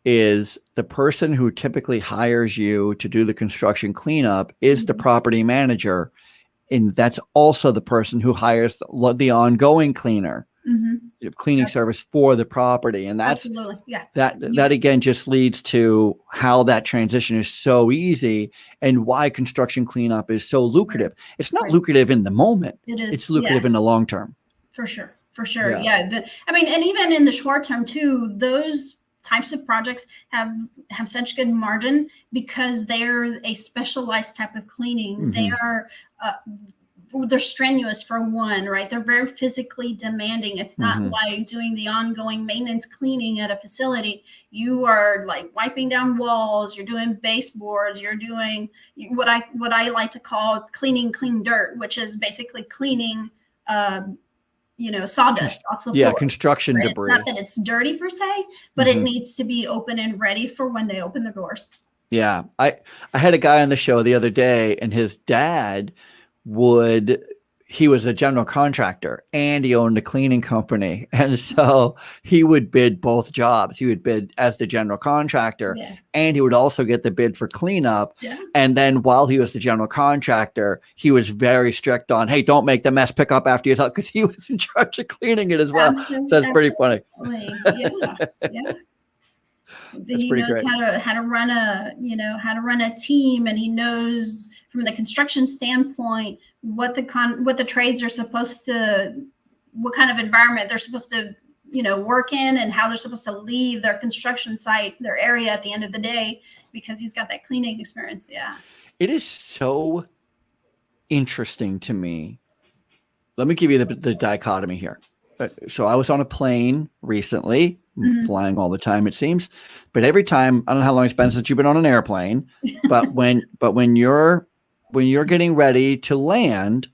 is the person who typically hires you to do the construction cleanup is the property manager. And that's also the person who hires the ongoing cleaner, cleaning service for the property. And that's that again, just leads to how that transition is so easy and why construction cleanup is so lucrative. It's not lucrative in the moment. It is. It's lucrative in the long term. For sure. Yeah. And even in the short term too, those types of projects have such good margin because they're a specialized type of cleaning. They are they're strenuous for one, right? They're very physically demanding. It's not like doing the ongoing maintenance cleaning at a facility. You are like wiping down walls, you're doing baseboards, you're doing what I like to call clean dirt, which is basically cleaning sawdust off the floor. Yeah, construction debris. It's not that it's dirty per se, but it needs to be open and ready for when they open the doors. Yeah. I had a guy on the show the other day, and his dad he was a general contractor and he owned a cleaning company. And so he would bid both jobs. He would bid as the general contractor and he would also get the bid for cleanup. Yeah. And then while he was the general contractor, he was very strict on, hey, don't make the mess, pick up after yourself, because he was in charge of cleaning it as well. So it's pretty funny. Yeah. He knows how to run a team, and he knows from the construction standpoint what the trades are supposed to, what kind of environment they're supposed to work in, and how they're supposed to leave their construction site, their area at the end of the day, because he's got that cleaning experience. Yeah, it is so interesting to me let me give you the dichotomy here. So I was on a plane recently, flying all the time, it seems, but every time, I don't know how long it's been since you've been on an airplane, but when you're getting ready to land,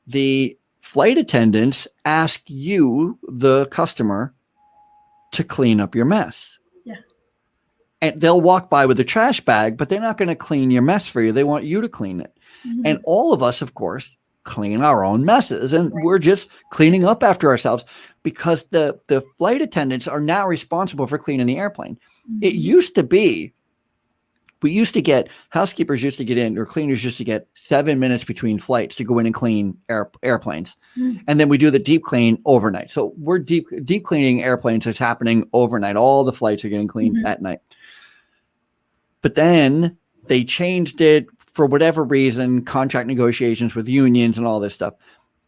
the flight attendants ask you, the customer, to clean up your mess. Yeah. And they'll walk by with a trash bag, but they're not going to clean your mess for you. They want you to clean it. And all of us, of course, clean our own messes, and we're just cleaning up after ourselves because the flight attendants are now responsible for cleaning the airplane. It used to be, housekeepers used to get in, or cleaners used to get 7 minutes between flights to go in and clean airplanes. And then we do the deep clean overnight. So we're deep cleaning airplanes. It's happening overnight. All the flights are getting cleaned at night. But then they changed it for whatever reason, contract negotiations with unions and all this stuff,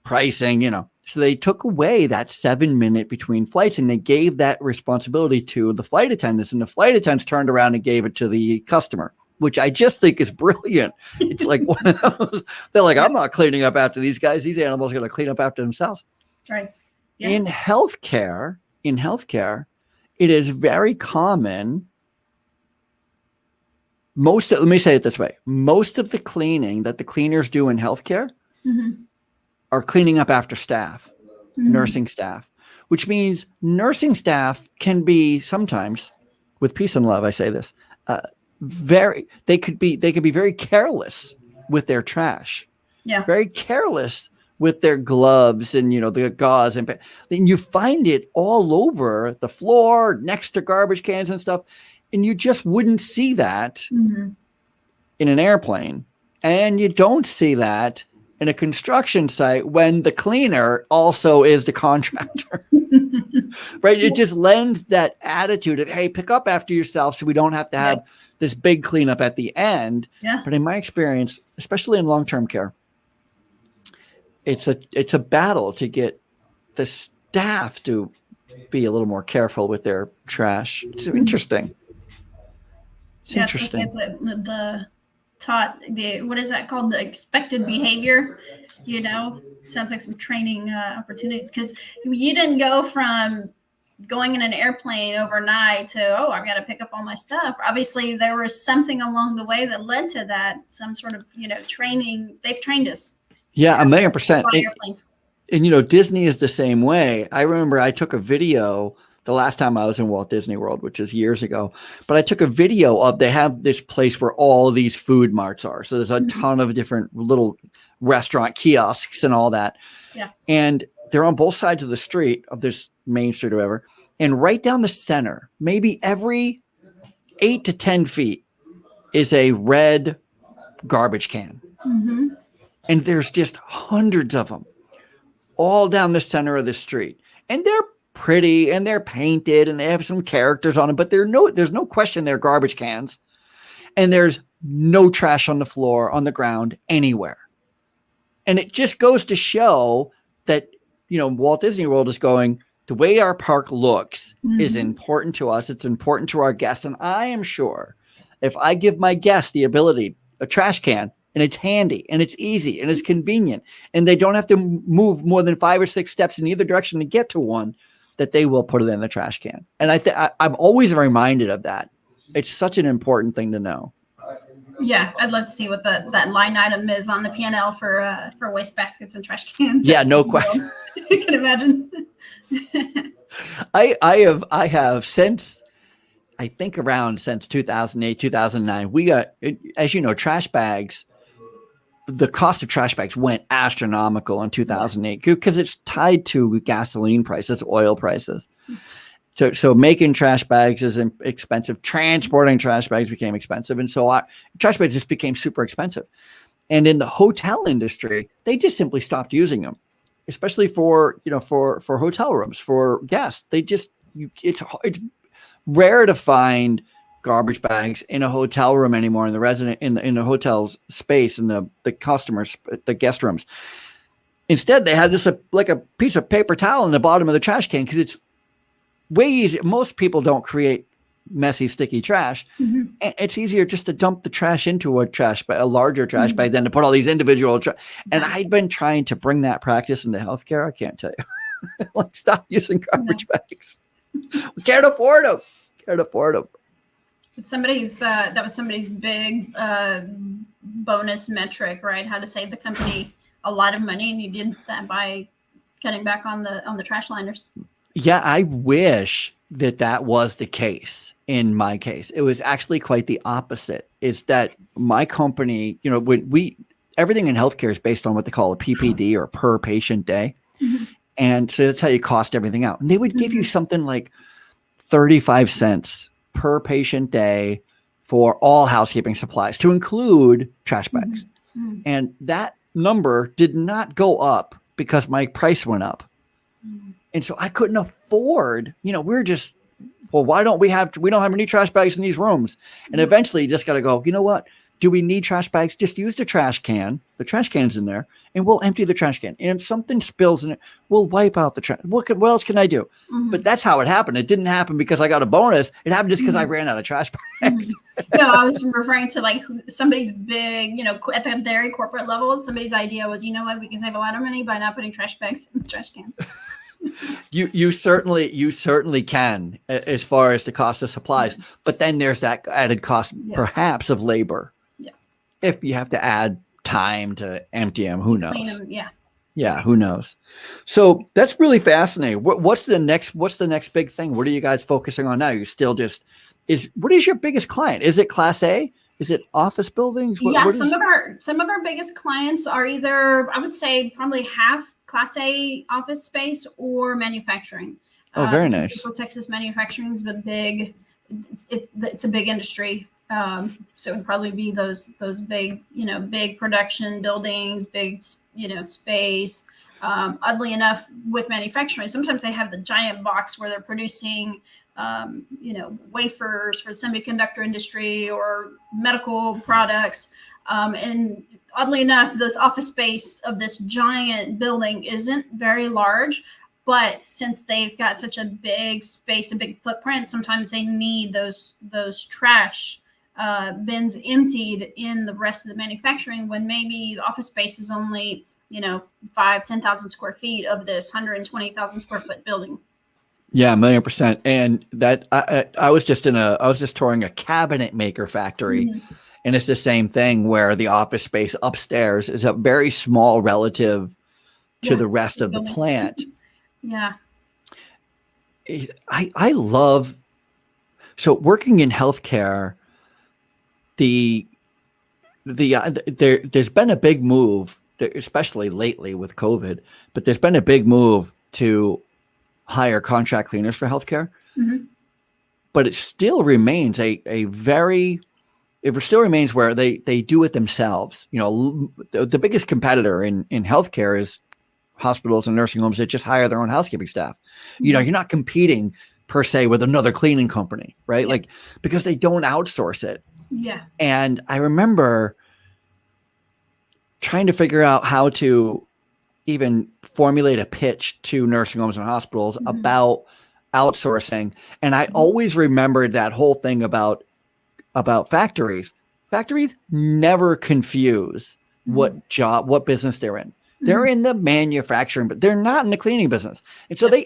pricing, So they took away that 7 minute between flights, and they gave that responsibility to the flight attendants, and the flight attendants turned around and gave it to the customer, which I just think is brilliant. It's like one of those, they're like, I'm not cleaning up after these guys. These animals are going to clean up after themselves. Right. Yeah. In healthcare, it is very common. Let me say it this way. Most of the cleaning that the cleaners do in healthcare are cleaning up after staff, nursing staff, which means nursing staff can be sometimes, with peace and love, I say this, they could be very careless with their trash. Yeah. Very careless with their gloves and, the gauze. And then you find it all over the floor, next to garbage cans and stuff. And you just wouldn't see that in an airplane. And you don't see that in a construction site when the cleaner also is the contractor. Right? It just lends that attitude of, hey, pick up after yourself so we don't have to have this big cleanup at the end. Yeah. But in my experience, especially in long-term care, it's a battle to get the staff to be a little more careful with their trash. It's interesting. It's interesting. It's what is that called? The expected behavior, sounds like some training opportunities, because you didn't go from going in an airplane overnight to, I've got to pick up all my stuff. Obviously there was something along the way that led to that, some sort of, training. They've trained us. Yeah, 1,000,000%. And Disney is the same way. I remember I took a video the last time I was in Walt Disney World, which is years ago, but I took a video of, they have this place where all these food marts are. So there's a ton of different little restaurant kiosks and all that. Yeah. And they're on both sides of the street, of this main street or whatever. And right down the center, maybe every 8 to 10 feet is a red garbage can. And there's just hundreds of them all down the center of the street. And they're pretty and they're painted and they have some characters on them, but there's no question they're garbage cans, and there's no trash on the floor, on the ground, anywhere. And it just goes to show that, Walt Disney World is going, the way our park looks is important to us. It's important to our guests. And I am sure if I give my guests the ability, a trash can, and it's handy and it's easy and it's convenient, and they don't have to move more than 5 or 6 steps in either direction to get to one, that they will put it in the trash can. And I'm always reminded of that. It's such an important thing to know. Yeah, I'd love to see what that line item is on the P&L for waste baskets and trash cans. Yeah, no question. I can imagine. I have since 2008, 2009, we got, as you know, trash bags. The cost of trash bags went astronomical in 2008 because it's tied to gasoline prices, oil prices. So making trash bags is expensive. Transporting trash bags became expensive. And so trash bags just became super expensive. And in the hotel industry, they just simply stopped using them, especially for hotel rooms, for guests. It's rare to find garbage bags in a hotel room anymore, in the hotel space, in the customers, the guest rooms. Instead, they had this like a piece of paper towel in the bottom of the trash can, because it's way easy. Most people don't create messy, sticky trash. And it's easier just to dump the trash into a larger trash bag than to put all these individual And I'd been trying to bring that practice into healthcare. I can't tell you. Like, stop using garbage bags. We can't afford them. Can't afford them. It's that was somebody's big bonus metric, right? How to save the company a lot of money, and you did that by cutting back on the trash liners. Yeah, I wish that was the case. In my case, it was actually quite the opposite. Is that my company, when everything in healthcare is based on what they call a PPD, or per patient day. And so that's how you cost everything out. And they would give you something like 35 cents per patient day for all housekeeping supplies, to include trash bags. And that number did not go up because my price went up. And so I couldn't afford, we're just, well, we don't have any trash bags in these rooms. And eventually you just got to go, you know what? Do we need trash bags? Just use the trash can. The trash can's in there, and we'll empty the trash can. And if something spills in it, we'll wipe out the trash. What else can I do? But that's how it happened. It didn't happen because I got a bonus. It happened just because I ran out of trash bags. No, I was referring to like somebody's big, at the very corporate level, somebody's idea was, you know what, we can save a lot of money by not putting trash bags in the trash cans. You certainly can, as far as the cost of supplies, but then there's that added cost, perhaps, of labor. Yeah. If you have to add time to empty them, who knows? Clean them, yeah, who knows? So that's really fascinating. What's the next big thing? What are you guys focusing on now? You still what is your biggest client? Is it Class A? Is it office buildings? Some of our biggest clients are either, I would say, probably half Class A office space or manufacturing. Oh, very nice. Central Texas manufacturing is big. It's a big industry. So it would probably be those big, big production buildings, big, space. Oddly enough, with manufacturing, sometimes they have the giant box where they're producing, wafers for the semiconductor industry or medical products. And oddly enough, this office space of this giant building isn't very large, but since they've got such a big space, a big footprint, sometimes they need those trash bins emptied in the rest of the manufacturing, when maybe the office space is only, 10,000 square feet of this 120,000 square foot building. Yeah, 1,000,000%. And that I was just touring a cabinet maker factory. And it's the same thing, where the office space upstairs is a very small relative to the rest of the plant. Yeah. I love, so working in healthcare, there's been a big move, especially lately with COVID, but there's been a big move to hire contract cleaners for healthcare. But it still remains where they do it themselves. The biggest competitor in healthcare is hospitals and nursing homes that just hire their own housekeeping staff. You're not competing per se with another cleaning company, right? Like, because they don't outsource it. Yeah. And I remember trying to figure out how to even formulate a pitch to nursing homes and hospitals about outsourcing. And I always remembered that whole thing about factories. Factories never confuse what business they're in. They're in the manufacturing, but they're not in the cleaning business. And so they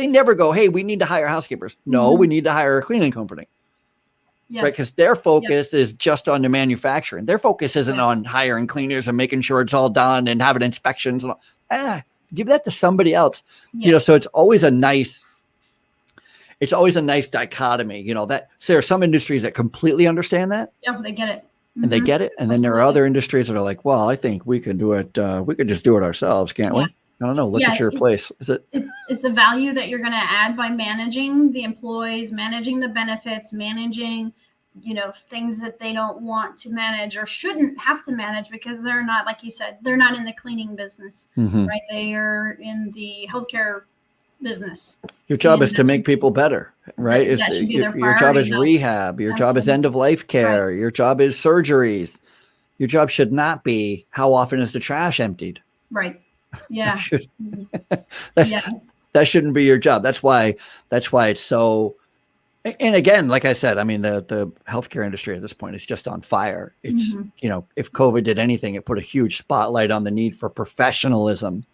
never go, hey, we need to hire housekeepers. No, we need to hire a cleaning company. Yes. Right? Because their focus is just on the manufacturing. Their focus isn't on hiring cleaners and making sure it's all done and having inspections. And all. Give that to somebody else. So it's always a nice dichotomy, that so there are some industries that completely understand that. Yeah, they get it. And they get it. And then there are other industries that are like, well, I think we can do it. We could just do it ourselves, can't we? I don't know. Look at your place. It's the value that you're going to add by managing the employees, managing the benefits, managing, things that they don't want to manage or shouldn't have to manage because they're not, like you said, they're not in the cleaning business, right? They are in the healthcare business. Your job is to make people better, right? Your job is rehab. Your job is end of life care. Right. Your job is surgeries. Your job should not be how often is the trash emptied. Right. Yeah. That shouldn't be your job. That's why it's so And again, like I said, I mean, the healthcare industry at this point is just on fire. It's, if COVID did anything, it put a huge spotlight on the need for professionalism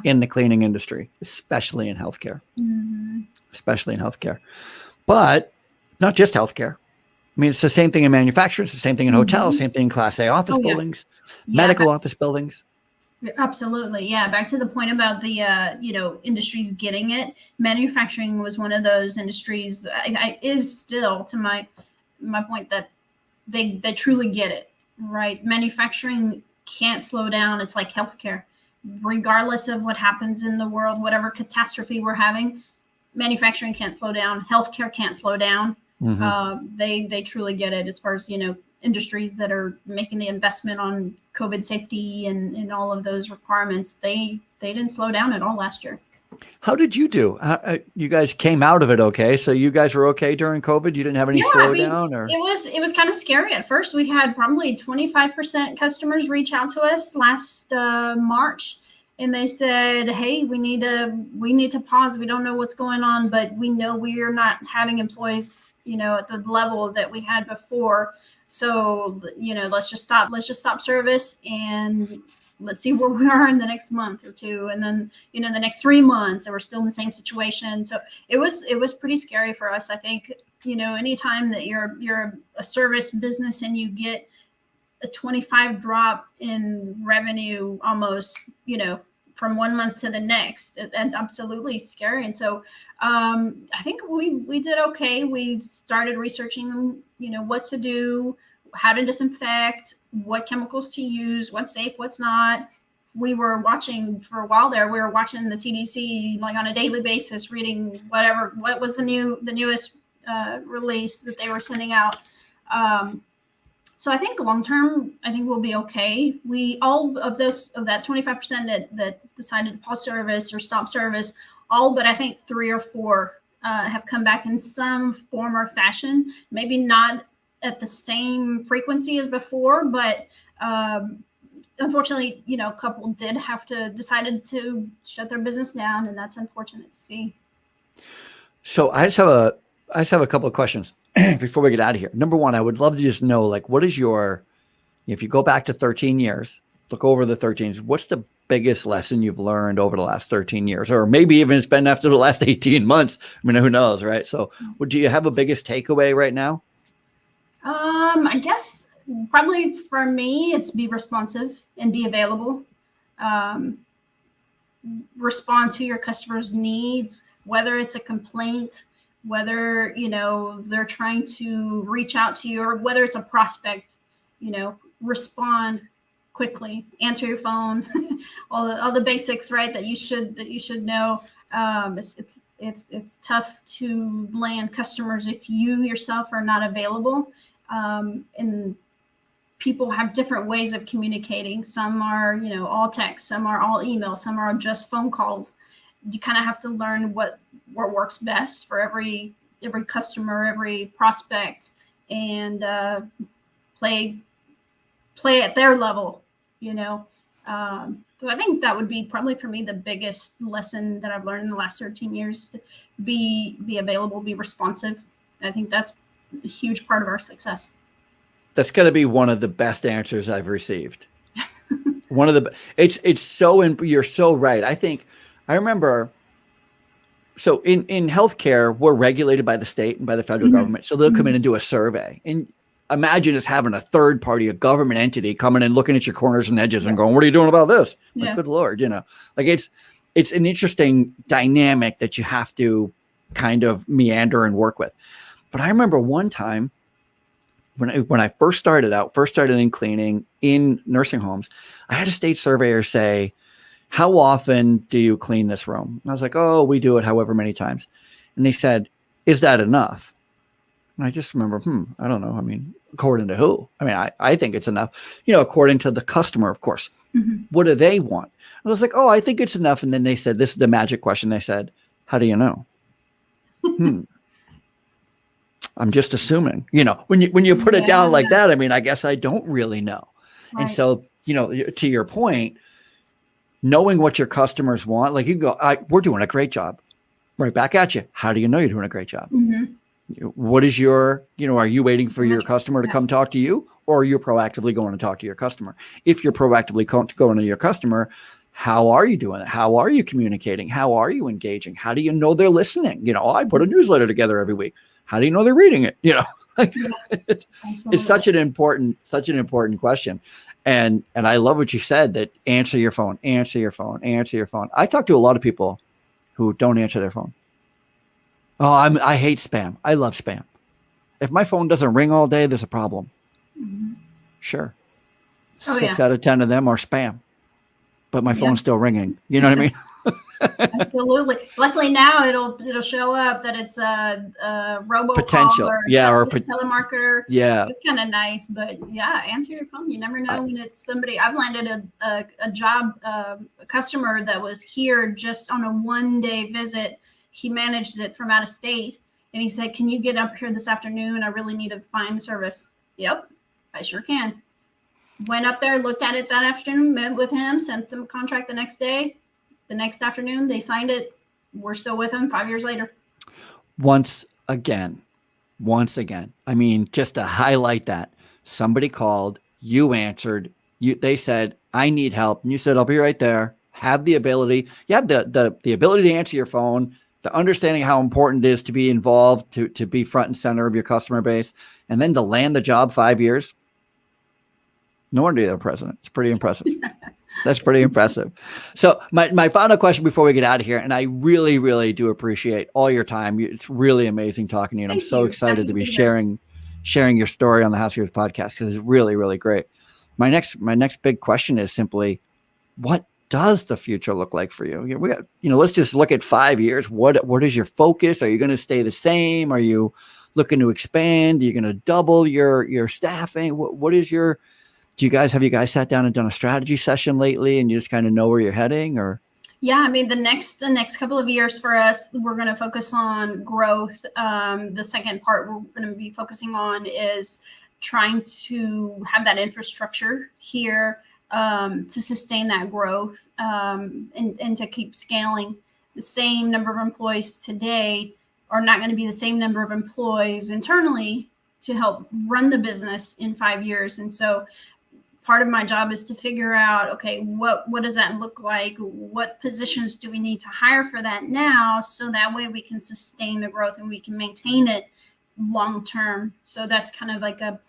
in the cleaning industry, especially in healthcare, but not just healthcare. I mean, it's the same thing in manufacturing. It's the same thing in hotels, same thing in Class A office buildings, medical office buildings. Absolutely. Yeah. Back to the point about the, industries getting it. Manufacturing was one of those industries is still to my point that they truly get it, right? Manufacturing can't slow down. It's like healthcare, regardless of what happens in the world, whatever catastrophe we're having, manufacturing can't slow down. Healthcare can't slow down. They truly get it as far as, industries that are making the investment on COVID safety and all of those requirements. They didn't slow down at all last year. How did you do? You guys came out of it okay? So you guys were okay during COVID? You didn't have any slowdown? Or it was kind of scary at first. We had probably 25% customers reach out to us last March, and they said, "Hey, we need to pause. We don't know what's going on, but we know we are not having employees, at the level that we had before. So, let's just stop service and let's see where we are in the next month or two." And then, the next 3 months, and we're still in the same situation. So it was pretty scary for us. I think, anytime that you're a service business and you get a 25 drop in revenue almost, from 1 month to the next, and absolutely scary. And so I think we did okay. We started researching, what to do, how to disinfect, what chemicals to use, what's safe, what's not. We were watching for a while there. We were watching the CDC like on a daily basis, reading what was the newest release that they were sending out. So I think long term, I think we'll be okay. All of that 25% that decided to pause service or stop service, all but I think 3 or 4 have come back in some form or fashion. Maybe not at the same frequency as before, but unfortunately, a couple decided to shut their business down, and that's unfortunate to see. So I just have a couple of questions before we get out of here. Number one, I would love to just know, like, what is if you go back to 13 years, look over the 13 years, what's the biggest lesson you've learned over the last 13 years? Or maybe even it's been after the last 18 months. I mean, who knows, right? So do you have a biggest takeaway right now? I guess probably for me, it's be responsive and be available. Respond to your customers' needs, whether it's a complaint, whether, they're trying to reach out to you, or whether it's a prospect, respond quickly, answer your phone, all the basics, right, that you should know. It's tough to land customers if you yourself are not available. And people have different ways of communicating. Some are, all text, some are all email, some are just phone calls. You kind of have to learn what works best for every customer, every prospect, and play at their level, So I think that would be probably for me the biggest lesson that I've learned in the last 13 years: to be available, be responsive. I think that's a huge part of our success. That's going to be one of the best answers I've received. It's so, you're so right. I remember, so in healthcare, we're regulated by the state and by the federal government. So they'll come in and do a survey. And imagine us having a third party, a government entity coming in, looking at your corners and edges and going, "What are you doing about this?" Like, good Lord, like it's an interesting dynamic that you have to kind of meander and work with. But I remember one time when I first started in cleaning in nursing homes, I had a state surveyor say, "How often do you clean this room?" And I was like, "Oh, we do it however many times." And they said, "Is that enough?" And I just remember, I don't know. I mean, according to who? I mean, I think it's enough, according to the customer, of course. What do they want? I was like, "Oh, I think it's enough." And then they said, this is the magic question. They said, "How do you know?" I'm just assuming, when you put it down like that, I mean, I guess I don't really know. Right. And so, to your point, knowing what your customers want, like you go, "We're doing a great job." Right back at you. "How do you know you're doing a great job?" What is your, are you waiting for your customer to come talk to you, or are you proactively going to talk to your customer? If you're proactively going to your customer, how are you doing it? How are you communicating? How are you engaging? How do you know they're listening? I put a newsletter together every week. How do you know they're reading it? It's such an important question. And I love what you said, that answer your phone. I talk to a lot of people who don't answer their phone. Oh, I hate spam. I love spam. If my phone doesn't ring all day, there's a problem. Mm-hmm. Sure. 6 out of 10 of them are spam, but my phone's still ringing. You know what I mean? Absolutely. Luckily now it'll show up that it's a robocall potential, or telemarketer. Yeah, it's kind of nice, but answer your phone. You never know when it's somebody. I've landed a job, a customer that was here just on a 1-day visit. He managed it from out of state, and he said, "Can you get up here this afternoon? I really need to find service." Yep, I sure can. Went up there, looked at it that afternoon, met with him, sent them a contract the next day. The next afternoon, they signed it. We're still with them 5 years later. Once again. I mean, just to highlight that, somebody called, you answered, they said, "I need help." And you said, "I'll be right there." Have the ability. You have the ability to answer your phone, the understanding how important it is to be involved, to be front and center of your customer base, and then to land the job 5 years. No wonder you're the president. It's pretty impressive. That's pretty impressive. So my final question before we get out of here, and I really, really do appreciate all your time. It's really amazing talking to you, and I'm so excited to be sharing your story on the Housekeepers Podcast, because it's really, really great. My next big question is simply, what does the future look like for you? We got, let's just look at 5 years. What is your focus? Are you going to stay the same? Are you looking to expand? Are you going to double your staffing? What is your have you guys sat down and done a strategy session lately, and you just kind of know where you're heading? Or I mean, the next couple of years for us, we're going to focus on growth. The second part we're going to be focusing on is trying to have that infrastructure here to sustain that growth, and to keep scaling. The same number of employees today are not going to be the same number of employees internally to help run the business in 5 years. And so part of my job is to figure out, okay, what does that look like? What positions do we need to hire for that now? So that way we can sustain the growth and we can maintain it long term. So that's kind of like a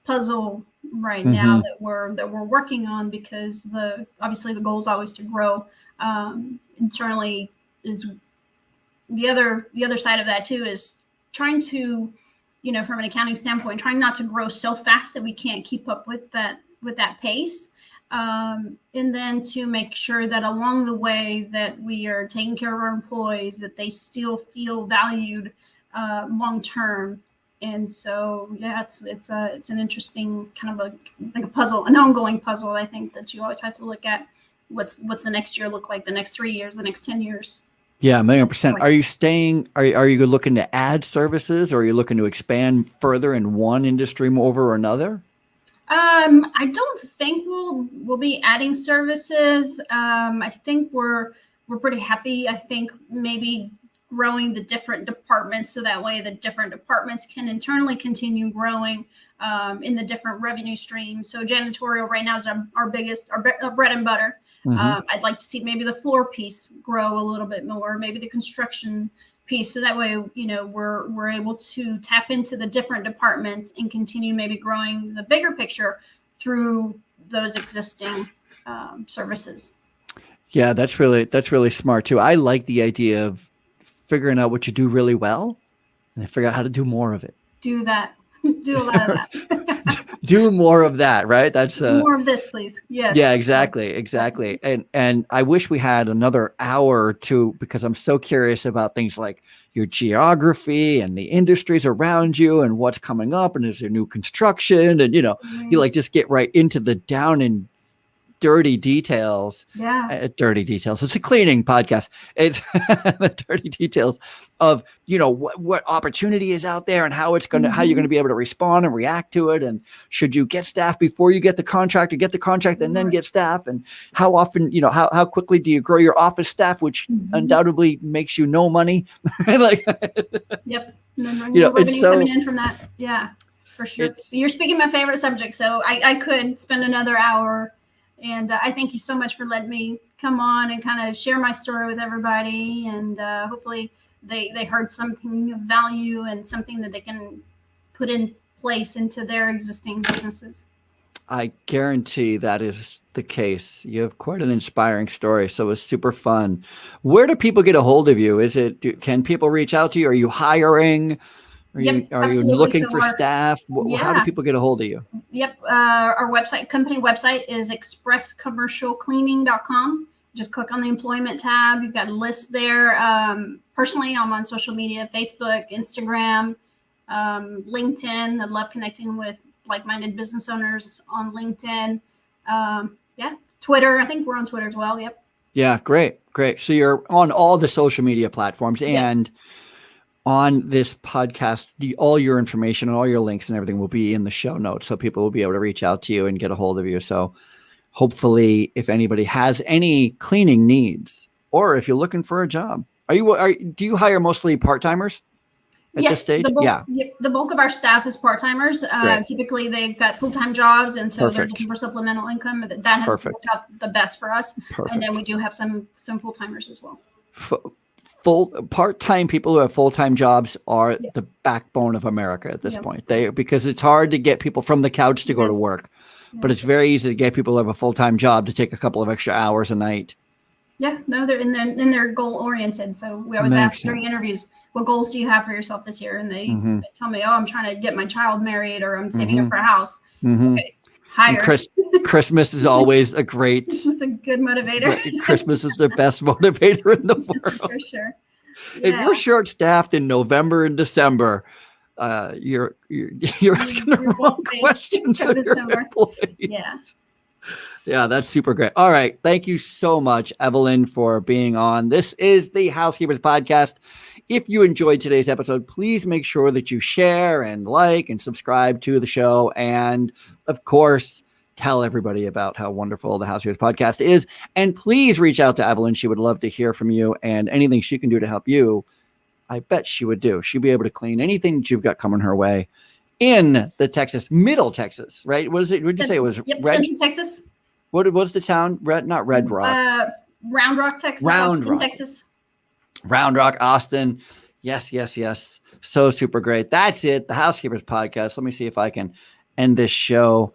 puzzle right now that we're working on, because obviously the goal is always to grow. Internally is the other side of that too, is trying to, from an accounting standpoint, trying not to grow so fast that we can't keep up with that pace. And then to make sure that along the way that we are taking care of our employees, that they still feel valued long term. And so, it's an interesting kind of like a puzzle, an ongoing puzzle. I think that you always have to look at what's the next year look like, the next 3 years, the next 10 years. Yeah, 1,000,000%. Are you staying? Are you looking to add services, or are you looking to expand further in one industry over another? I don't think we'll be adding services. I think we're pretty happy. I think maybe growing the different departments, so that way the different departments can internally continue growing in the different revenue streams. So janitorial right now is our biggest, our bread and butter. I'd like to see maybe the floor piece grow a little bit more, maybe the construction piece. So that way, we're able to tap into the different departments and continue maybe growing the bigger picture through those existing services. Yeah, that's really smart too. I like the idea of figuring out what you do really well and then figure out how to do more of it. Do that. Do a lot of that. Do more of that, right? That's more of this, please. Yes. Yeah, exactly. And I wish we had another hour or two, because I'm so curious about things like your geography and the industries around you and what's coming up, and is there new construction, and you like just get right into the down and dirty details. Dirty details. It's a cleaning podcast. It's the dirty details of, what opportunity is out there and how it's going to, how you're going to be able to respond and react to it. And should you get staff before you get the contract, or get the contract and then get staff? And how often, how quickly do you grow your office staff, which undoubtedly makes you no money. Yep. It's so, coming in from that. Yeah, for sure. You're speaking my favorite subject. So I could spend another hour. And I thank you so much for letting me come on and kind of share my story with everybody. And hopefully they heard something of value and something that they can put in place into their existing businesses. I guarantee that is the case. You have quite an inspiring story. So it's super fun. Where do people get a hold of you? Can people reach out to you? Are you hiring? Are you looking for staff? How do people get a hold of you? Yep. Our company website is expresscommercialcleaning.com. Just click on the employment tab. You've got a list there. Personally, I'm on social media, Facebook, Instagram, LinkedIn. I love connecting with like-minded business owners on LinkedIn. Twitter. I think we're on Twitter as well. Yep. Yeah. Great. So you're on all the social media platforms, and on this podcast, all your information and all your links and everything will be in the show notes. So people will be able to reach out to you and get a hold of you. So hopefully if anybody has any cleaning needs, or if you're looking for a job, do you hire mostly part-timers at this stage? The bulk of our staff is part-timers. Typically they've got full-time jobs. And so they're looking for supplemental income. That has worked out the best for us. And then we do have some full-timers as well. Part-time people who have full-time jobs are the backbone of America at this point. Because it's hard to get people from the couch to go to work, but it's very easy to get people who have a full-time job to take a couple of extra hours a night. Yeah, no, they're goal-oriented. So we always ask during interviews, what goals do you have for yourself this year? And they tell me, I'm trying to get my child married, or I'm saving up for a house. Okay. Christmas is always a great. Christmas is a good motivator. Christmas is the best motivator in the world. For sure. Yeah. If you're short-staffed in November and December, you're asking the wrong questions of your employees. Yeah, that's super great. All right. Thank you so much, Evelyn, for being on. This is the Housekeepers Podcast. If you enjoyed today's episode, please make sure that you share and like and subscribe to the show. And of course, tell everybody about how wonderful the Housekeepers Podcast is. And please reach out to Evelyn. She would love to hear from you, and anything she can do to help you, I bet she would do. She'd be able to clean anything that you've got coming her way in the Middle Texas, right? What is it? What did you say it was? Central Texas. What was the town? Not Red Rock. Round Rock, Texas. Texas. Round Rock, Austin. Yes. So super great. That's it. The Housekeepers Podcast. Let me see if I can end this show